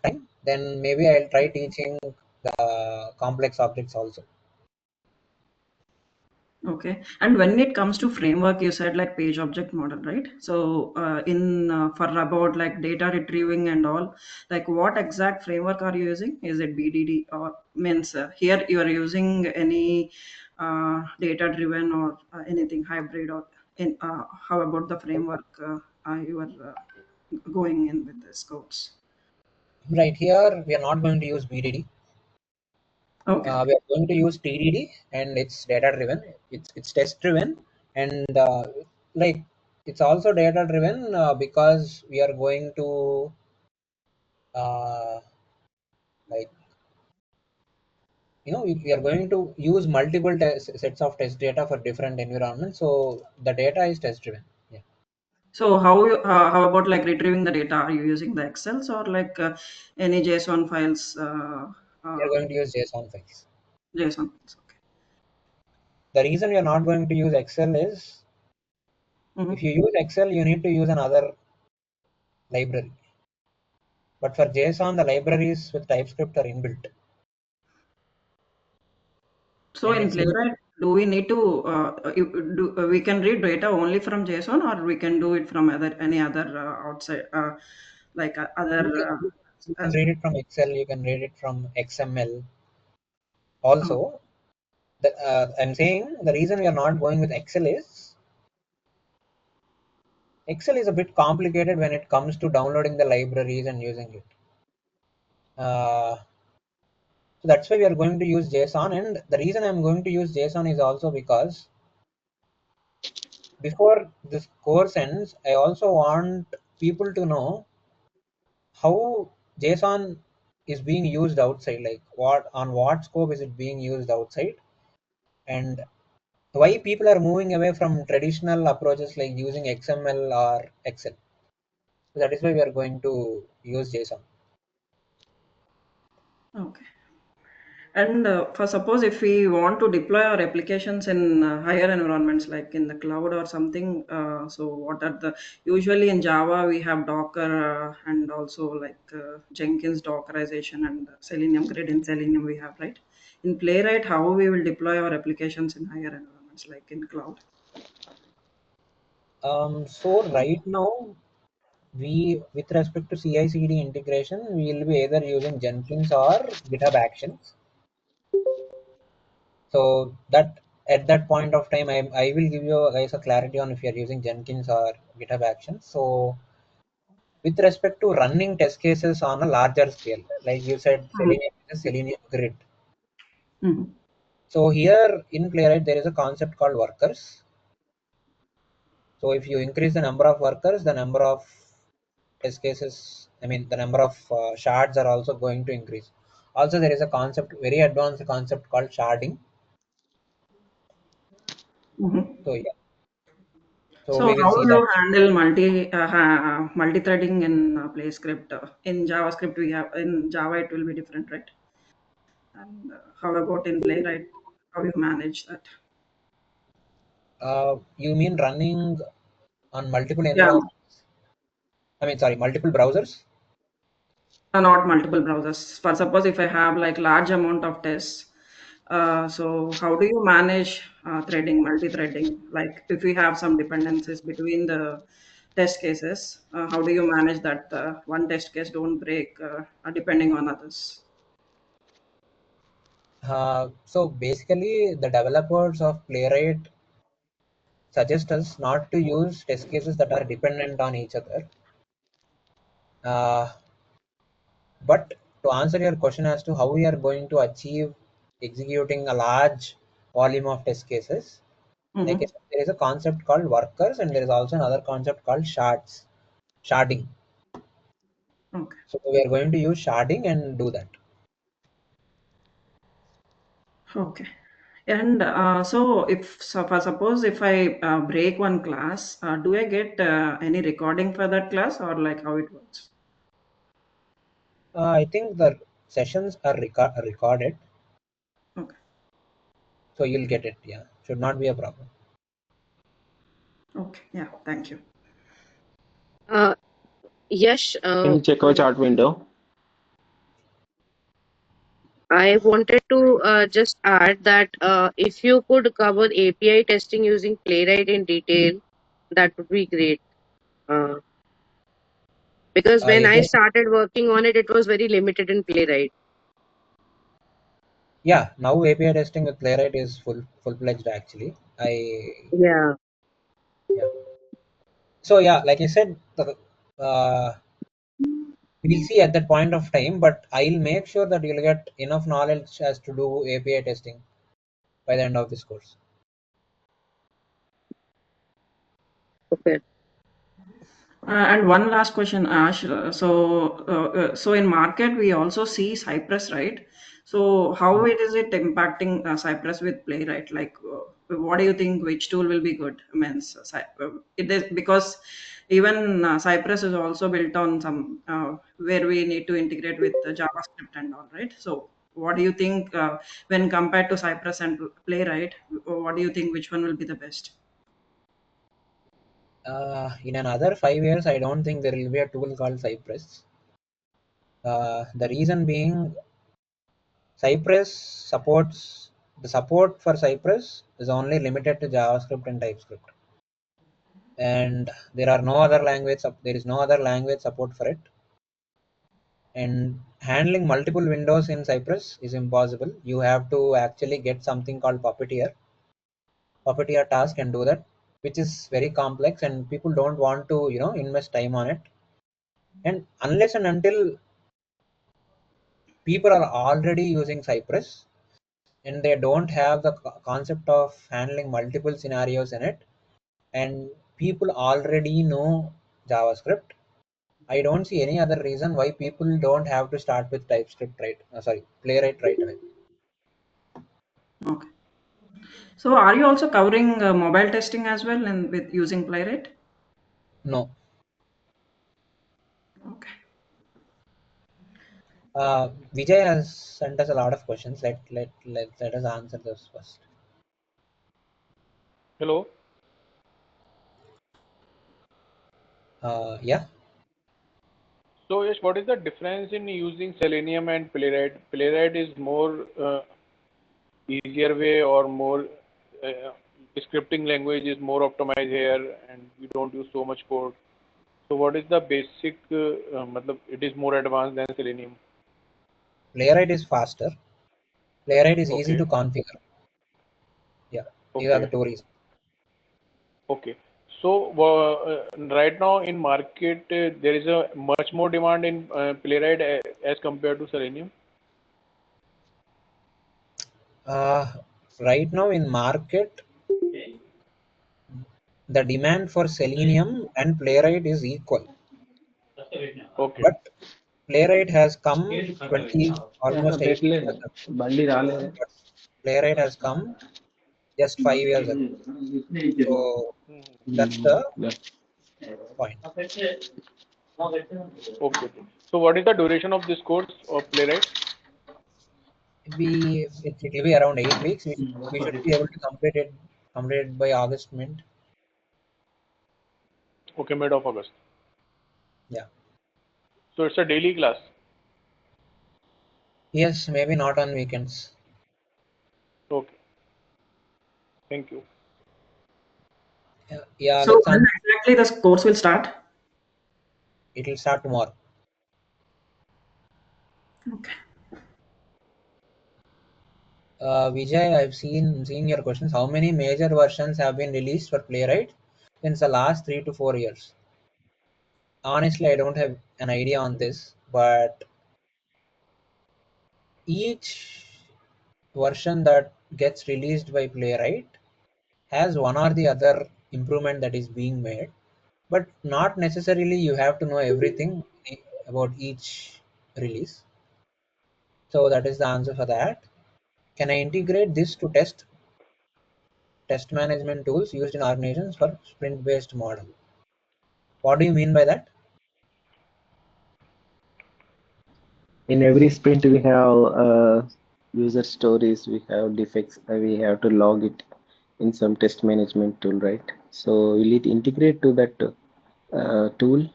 time, then maybe I'll try teaching the complex objects also. Okay. And when it comes to framework, you said like page object model, right? So in for about like data retrieving and all, like what exact framework are you using? Is it BDD or means here you are using any data driven or anything hybrid or in how about the framework you are going in with this codes? Right here, we are not going to use BDD. Okay. We are going to use TDD, and it's data driven. It's test driven, and like it's also data driven because we are going to uh, like we are going to use multiple sets of test data for different environments. So the data is test driven. Yeah, So how about like retrieving the data? Are you using the Excels or like any JSON files? we are going to use JSON files. JSON files. Okay. The reason we are not going to use Excel is if Mhm. you use Excel, you need to use another library. But for JSON, the libraries with TypeScript are inbuilt, So and in it's easy. Playwright, do we need to we can read data only from JSON, or we can do it from any other outside like other You can as read it from Excel, you can read it from XML. oh, Also, I'm saying the reason we are not going with Excel is Excel is a bit complicated when it comes to downloading the libraries and using it. So that's why we are going to use JSON, and the reason I'm going to use JSON is also because before this course ends, I also want people to know how JSON is being used outside, like what scope is it being used outside, and why people are moving away from traditional approaches like using XML or Excel. So that is why we are going to use JSON. okay. And for suppose if we want to deploy our applications in higher environments like in the cloud or something, so what are the usually in Java we have Docker and also like Jenkins Dockerization and Selenium grid in Selenium we have, right? In Playwright, how we will deploy our applications in higher environments like in cloud? So right now, with respect to CI/CD integration, we will be either using Jenkins or GitHub Actions. So that at that point of time, I will give you guys a clarity on if you are using Jenkins or GitHub Actions. So with respect to running test cases on a larger scale, like you said, Selenium is a Selenium grid. Mhm. So here in Playwright, there is a concept called workers. So if you increase the number of workers, the number of test cases, I mean, the number of shards are also going to increase. Also, there is a concept, very advanced concept called sharding. Mhm. So yeah, so So we will how see do that. you handle multi-threading in PlayScript? In JavaScript we have, in Java it will be different, right? And how about in Playwright? How you manage that? You mean running on multiple Yeah, environments? I mean, sorry, multiple browsers. not multiple browsers. For suppose if I have like large amount of tests, so how do you manage threading, multi-threading? Like if we have some dependencies between the test cases, how do you manage that one test case don't break depending on others? So basically, the developers of Playwright suggest us not to use test cases that are dependent on each other. Uh, but to answer your question as to how we are going to achieve executing a large volume of test cases, like I Mm-hmm. said, there is a concept called workers, and there is also another concept called sharding. Okay. So we are going to use sharding and do that. Okay. And so if so for suppose if I break one class, do I get any recording for that class or like how it works? I think the sessions are recorded, Okay. so you'll get it. Yeah, should not be a problem. Okay. Yeah. Thank you. Uh, Yash, Can you check our chart window? I wanted to just add that if you could cover API testing using Playwright in detail, that would be great. Uh, because when I API, started working on it, it was very limited in Playwright. yeah. Now API testing with Playwright is full fledged actually. Yeah. Yeah. So yeah, like I said, we'll see at that point of time. But I'll make sure that you'll get enough knowledge as to do API testing by the end of this course. Okay. And one last question, Ash. So in market we also see Cypress, right? So how it is it impacting Cypress with Playwright? Like, what do you think? Which tool will be good? I mean, it is because even Cypress is also built on some where we need to integrate with the JavaScript and all, right? So what do you think when compared to Cypress and Playwright? What do you think? Which one will be the best? In another 5 years, I don't think there will be a tool called Cypress. The reason being, Cypress supports the support for Cypress is only limited to JavaScript and TypeScript, and there is no other language support for it. And handling multiple windows in Cypress is impossible. You have to actually get something called Puppeteer task and do that, which is very complex, and people don't want to invest time on it. And unless and until people are already using Cypress and they don't have the concept of handling multiple scenarios in it, and people already know JavaScript, I don't see any other reason why people don't have to start with TypeScript Playwright right away. Okay. So are you also covering mobile testing as well and with using Playwright? No. Okay. Vijay has sent us a lot of questions. Let us answer those first. Hello. Yeah. So yes, what is the difference in using Selenium and Playwright? Playwright is more easier way, or more scripting language is more optimized here, and we don't use so much code. So what is the basic? It is more advanced than Selenium. Playwright is faster. Playwright is easy Okay. to configure. Yeah. These are the Okay. two reasons. Okay. So right now in market, there is a much more demand in Playwright as compared to Selenium. Right now in market, the demand for Selenium and Playwright is equal. Okay. But Playwright has come almost 8 years ago. But Playwright has come just 5 years ago. So that's the point. Okay. So what is the duration of this course of Playwright? It will be around 8 weeks. We should be able to complete it by August mid. Okay, mid of August. Yeah. So it's a daily class. Yes, maybe not on weekends. Okay. Thank you. Yeah, So let's when answer. exactly this course will start? It will start tomorrow. Okay. Vijay, I've seen your questions. How many major versions have been released for Playwright since the last 3 to 4 years? Honestly, I don't have an idea on this, but each version that gets released by Playwright has one or the other improvement that is being made, but not necessarily you have to know everything about each release. So that is the answer for that. Can I integrate this to test management tools used in organizations for sprint based model? What do you mean by that? In every sprint, we have user stories, we have defects, we have to log it in some test management tool, right? So will it integrate to that tool?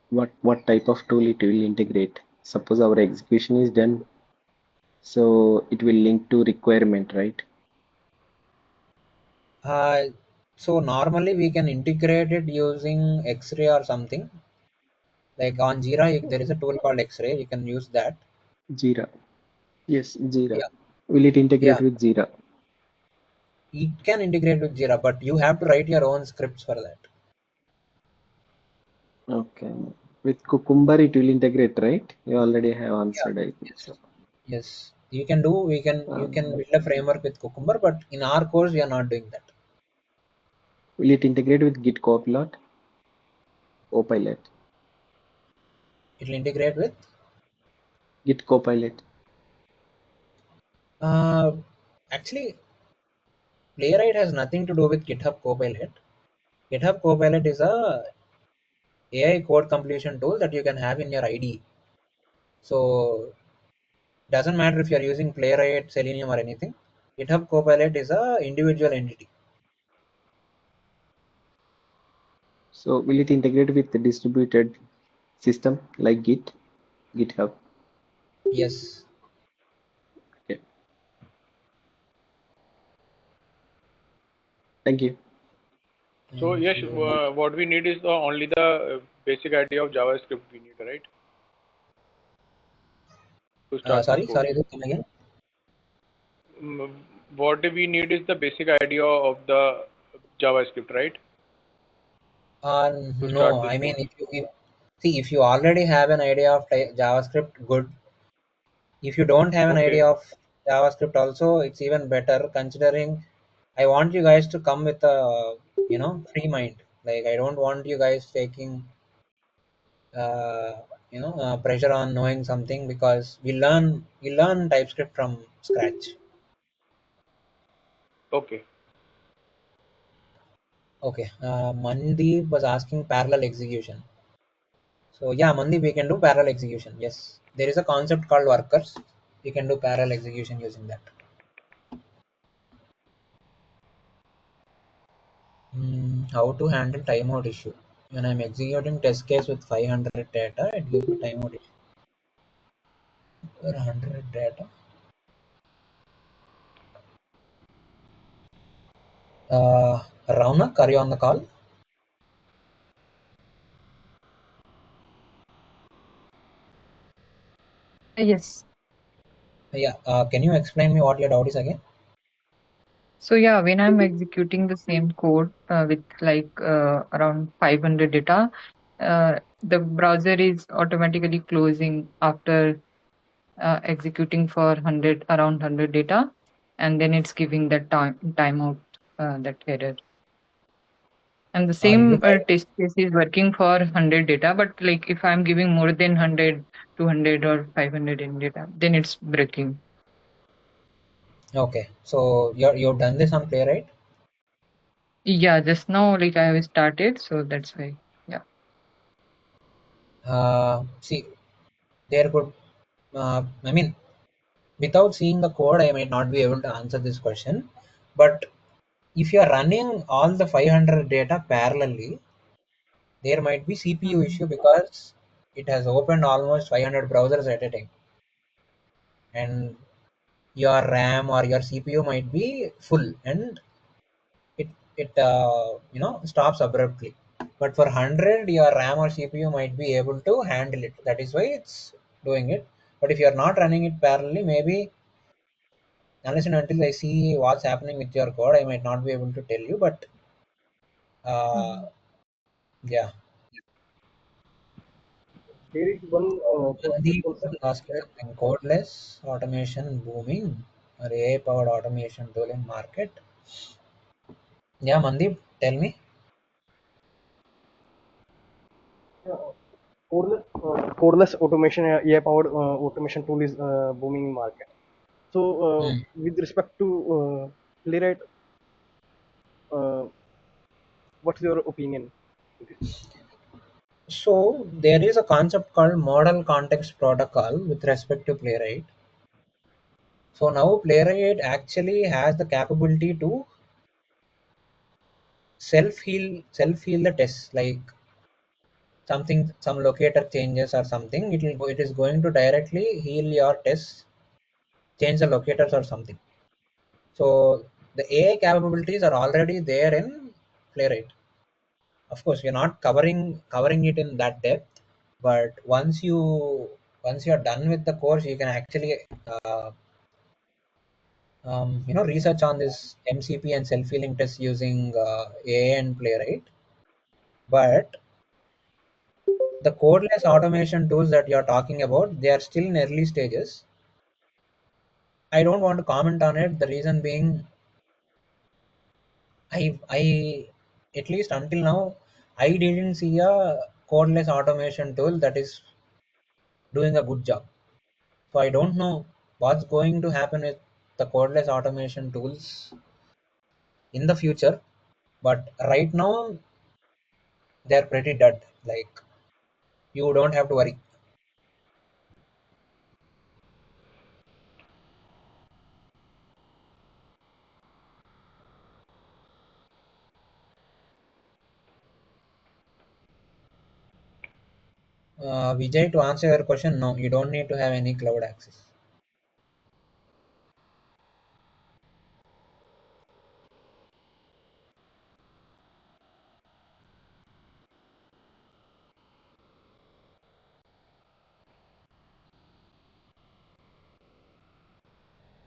What type of tool it will integrate? Suppose our execution is done, so it will link to requirement, right? So normally we can integrate it using X-ray or something. Like on Jira, there is a tool called X-ray. You can use that. Jira. Yes, Jira. Yeah, Will it integrate yeah. with Jira? It can integrate with Jira, but you have to write your own scripts for that. Okay. With Cucumber, it will integrate, right? You already have Yeah. answered, I think Yes. so. Yes. You can build a framework with Cucumber, but in our course we are not doing that. Will it integrate with Git Copilot? Copilot. It will integrate with Git Copilot. actually Playwright has nothing to do with GitHub Copilot. GitHub Copilot is a AI code completion tool that you can have in your IDE. So doesn't matter if you are using Playwright, Selenium or anything. GitHub Copilot is a individual entity. So will it integrate with the distributed system like GitHub? Yes. Okay. Thank you. So yes, what we need is only the basic idea of JavaScript we need, right? To start this Sorry, code. come again. What we need is the basic idea of the JavaScript, right? To start No, this I mean, code. if you already have an idea of JavaScript, good. If you don't have an Okay. idea of JavaScript also, it's even better, considering I want you guys to come with a free mind. Like, I don't want you guys taking pressure on knowing something, because we learn TypeScript from scratch. Okay. Okay. Mandeep was asking parallel execution. So yeah, Mandeep, we can do parallel execution. Yes, there is a concept called workers. We can do parallel execution using that. How to handle timeout issue? When I'm executing test case with 500 data, it gives me timeout issue. 100 data. Raunak, are you on the call? Yes. Yeah. Can you explain me what your doubt is again? So yeah, when I'm executing the same code with like around 500 data, the browser is automatically closing after executing for 100 around 100 data, and then it's giving that timeout that error. And the Are you same test case is working for 100 data, but like if I'm giving more than 100, 200 or 500 in data, then it's breaking. okay? So you've done this on Playwright. Yeah, just now like I have started, so that's why. Yeah. See, there could. I mean, without seeing the code, I might not be able to answer this question. But if you are running all the 500 data parallelly, there might be CPU issue, because it has opened almost 500 browsers at a time, and your RAM or your CPU might be full, and it stops abruptly. But for 100, your RAM or CPU might be able to handle it. That is why it's doing it. But if you are not running it parallelly, maybe unless and until I see what's happening with your code, I might not be able to tell you. But yeah. There is one question Mandeep also asking that something. Codeless automation booming, or AI powered automation tool in market? Yeah, Mandeep, tell me. codeless automation, AI-powered automation tool is booming in market. So, with respect to Playwright, uh, what's your opinion? So there is a concept called model context protocol with respect to Playwright. So now Playwright actually has the capability to self heal the tests, like some locator changes or something. It is going to directly heal your tests, change the locators or something. So the AI capabilities are already there in Playwright. Of course, we're not covering it in that depth, but once you're done with the course, you can actually research on this MCP and self-healing tests using AI and Playwright. But the codeless automation tools that you're talking about, they are still in early stages. I don't want to comment on it. The reason being, I at least until now, I didn't see a codeless automation tool that is doing a good job. So I don't know what's going to happen with the codeless automation tools in the future, but right now they're pretty dead. Like, you don't have to worry. Vijay, to answer your question, no, you don't need to have any cloud access.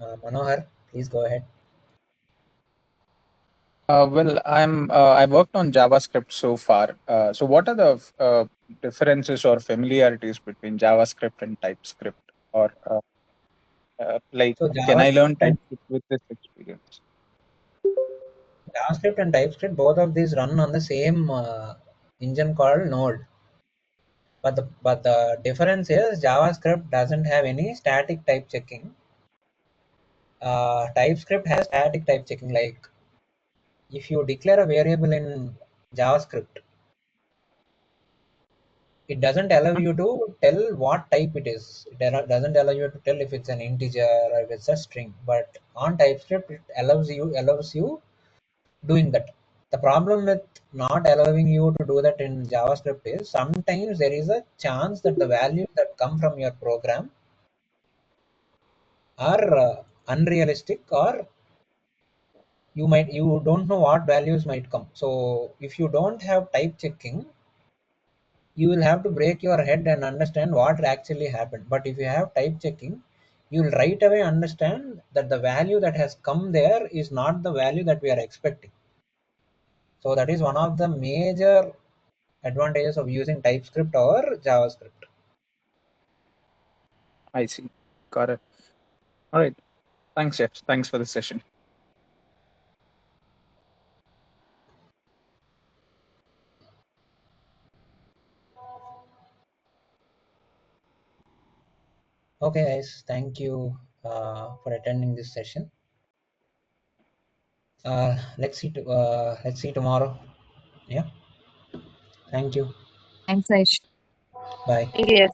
Manohar, please go ahead. Well, I worked on JavaScript so far. So what are the differences or familiarities between JavaScript and TypeScript? Or like, So can I learn TypeScript with this experience? JavaScript and TypeScript, both of these run on the same engine called Node. But the difference is JavaScript doesn't have any static type checking. TypeScript has static type checking. Like if you declare a variable in JavaScript, it doesn't allow you to tell what type it is. It doesn't allow you to tell if it's an integer or if it's a string. But on TypeScript, it allows you doing that. The problem with not allowing you to do that in JavaScript is sometimes there is a chance that the values that come from your program are unrealistic, or you don't know what values might come. So if you don't have type checking, you will have to break your head and understand what actually happened. But if you have type checking, you will right away understand that the value that has come there is not the value that we are expecting. So that is one of the major advantages of using TypeScript or JavaScript. I see. Got it. All right. Thanks, Jeff. Thanks for the session. Okay, guys, thank you for attending this session. Let's see tomorrow. Yeah. Thank you. Thanks, Aish. Bye. Yes.